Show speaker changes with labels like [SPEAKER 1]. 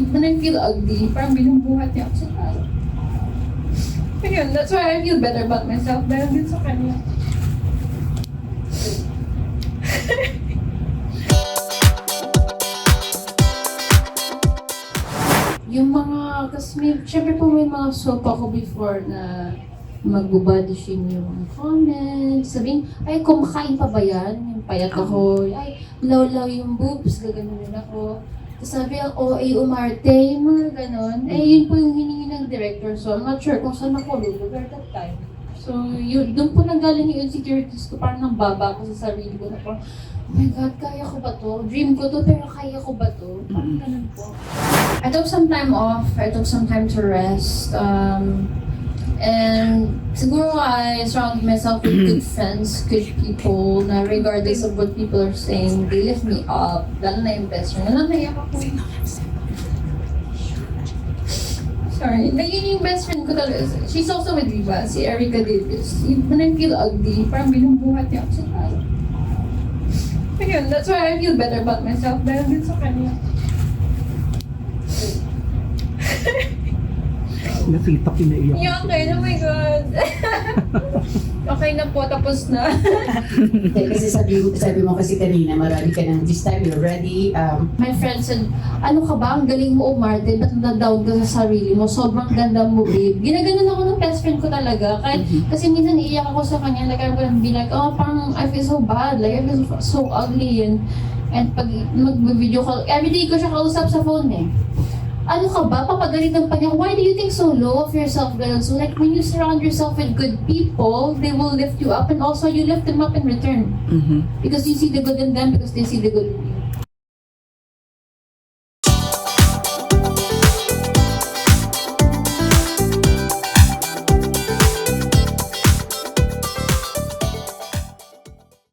[SPEAKER 1] When I feel ugly, parang binubuhat niya ako sa tao. Ayun, that's why I feel better about myself dahil din sa kanya. Yung mga, kasi syempre po may mga soap ako before na mag-body shame yung mga comments. Sabihin, ay, kumakain pa ba yan? Yung payat ako. Ay, law yung boobs, gaganunin ako. Tapos sabi, OA umarte, yung mga ganon. Eh, yun po yung hiningi ng director. So, I'm not sure kung saan ako lulugar that time. So, yun, doon po nanggaling yung insecurities ko. Parang nambaba ako sa sarili ko na parang, oh my God, kaya ko ba to? Dream ko to, pero kaya ko ba to? Parang ganun po. I took some time off. I took some time to rest. And siguro I surrounded myself with good friends, good people, na regardless of what people are saying, they lift me up. Lalo na yung best friend. Naiyak ako. Sorry. Yun yung best friend ko talaga. She's also with Viva, si Erica Davis. When I feel ugly, parang binubuhat niya ako sa tao. Ayun, that's why I feel better about myself dahil din sa kanya.
[SPEAKER 2] Nakita ko na iyak.
[SPEAKER 1] Yeah, okay. Oh my God. Okay na po, tapos na.
[SPEAKER 3] Kasi sabi mo kasi kanina, marami ka ng this time you're ready.
[SPEAKER 1] My friend said, ano ka ba? Ang galing mo umarte. Ba't na-down ka sa sarili mo? Sobrang ganda mo, babe. Ginaganon ako ng best friend ko talaga. Kahit, kasi minsan iiyak ako sa kanya. Like, I'm gonna be like, oh, parang I feel so bad. Like, I feel so ugly. And pag mag-video call, everyday ko siya kausap sa phone eh. Ano ka ba? Papagalitan pa niya. Why do you think so low of yourself? Ganun. So like, when you surround yourself with good people, they will lift you up and also you lift them up in return. Because you see the good in them because they see the good in you.